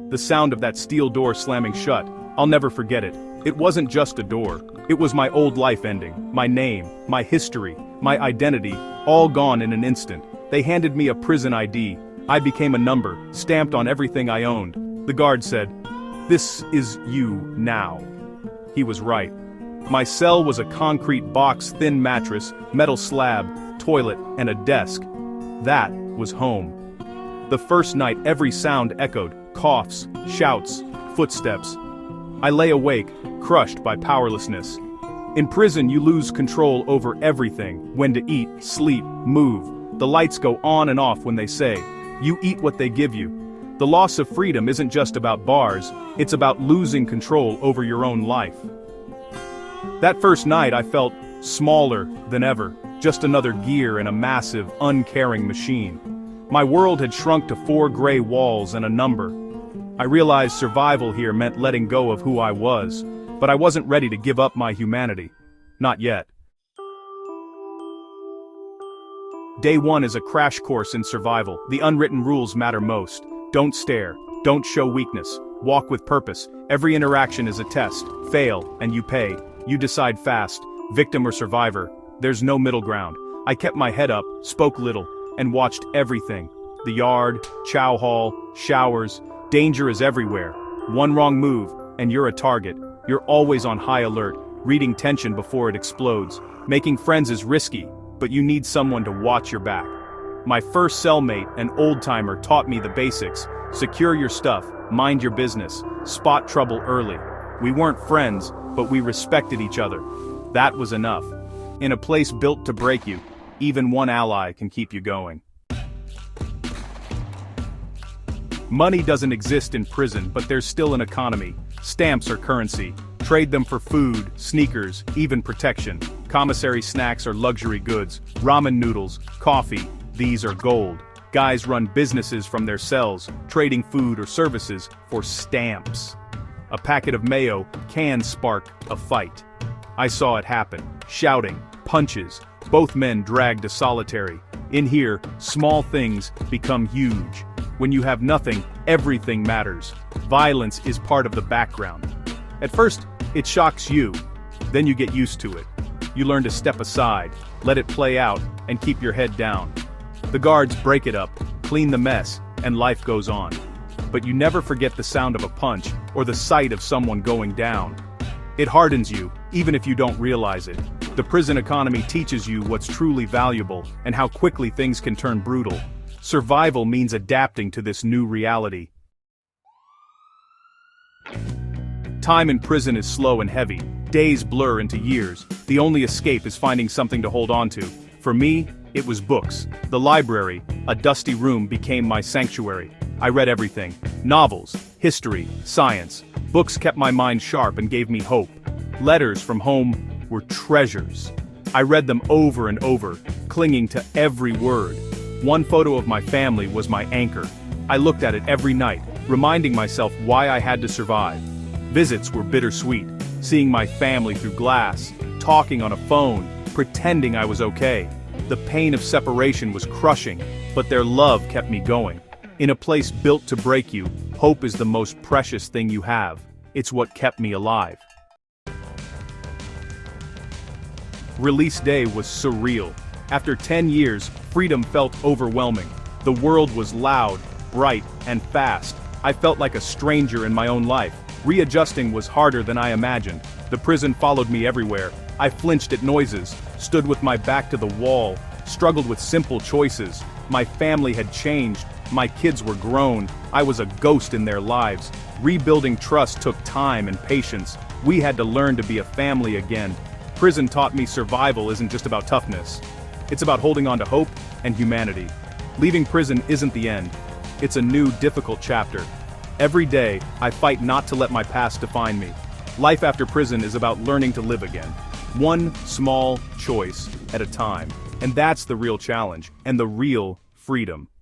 The sound of that steel door slamming shut, I'll never forget it. It wasn't just a door. It was my old life ending, my name, my history, my identity, all gone in an instant. They handed me a prison ID. I became a number, stamped on everything I owned. The guard said, "This is you now." He was right. My cell was a concrete box, thin mattress, metal slab, toilet, and a desk. That was home. The first night every sound echoed, coughs, shouts, footsteps. I lay awake, crushed by powerlessness. In prison you lose control over everything, when to eat, sleep, move. The lights go on and off when they say, you eat what they give you. The loss of freedom isn't just about bars, it's about losing control over your own life. That first night I felt smaller than ever, just another gear in a massive, uncaring machine. My world had shrunk to 4 gray walls and a number. I realized survival here meant letting go of who I was, but I wasn't ready to give up my humanity. Not yet. Day 1 is a crash course in survival. The unwritten rules matter most. Don't stare. Don't show weakness. Walk with purpose. Every interaction is a test. Fail, and you pay. You decide fast. Victim or survivor. There's no middle ground. I kept my head up, spoke little, and watched everything. The yard, chow hall, showers. Danger is everywhere. One wrong move, and you're a target. You're always on high alert, reading tension before it explodes. Making friends is risky, but you need someone to watch your back. My first cellmate, an old-timer, taught me the basics. Secure your stuff, mind your business, spot trouble early. We weren't friends, but we respected each other. That was enough. In a place built to break you, even one ally can keep you going. Money doesn't exist in prison, but there's still an economy. Stamps are currency. Trade them for food, sneakers, even protection. Commissary snacks are luxury goods. Ramen noodles, coffee, these are gold. Guys run businesses from their cells, trading food or services for stamps. A packet of mayo can spark a fight. I saw it happen. Shouting, punches, both men dragged to solitary. In here, small things become huge. When you have nothing, everything matters. Violence is part of the background. At first, it shocks you. Then you get used to it. You learn to step aside, let it play out, and keep your head down. The guards break it up, clean the mess, and life goes on. But you never forget the sound of a punch, or the sight of someone going down. It hardens you, even if you don't realize it. The prison economy teaches you what's truly valuable, and how quickly things can turn brutal. Survival means adapting to this new reality. Time in prison is slow and heavy. Days blur into years. The only escape is finding something to hold on to. For me, it was books. The library, a dusty room, became my sanctuary. I read everything. Novels, history, science. Books kept my mind sharp and gave me hope. Letters from home were treasures. I read them over and over, clinging to every word. One photo of my family was my anchor. I looked at it every night, reminding myself why I had to survive. Visits were bittersweet, seeing my family through glass, talking on a phone, pretending I was okay. The pain of separation was crushing, but their love kept me going. In a place built to break you, hope is the most precious thing you have. It's what kept me alive. Release day was surreal. After 10 years, freedom felt overwhelming. The world was loud, bright, and fast. I felt like a stranger in my own life. Readjusting was harder than I imagined. The prison followed me everywhere. I flinched at noises, stood with my back to the wall, struggled with simple choices. My family had changed. My kids were grown. I was a ghost in their lives. Rebuilding trust took time and patience. We had to learn to be a family again. Prison taught me survival isn't just about toughness. It's about holding on to hope and humanity. Leaving prison isn't the end. It's a new, difficult chapter. Every day, I fight not to let my past define me. Life after prison is about learning to live again. One small choice at a time. And that's the real challenge, and the real freedom.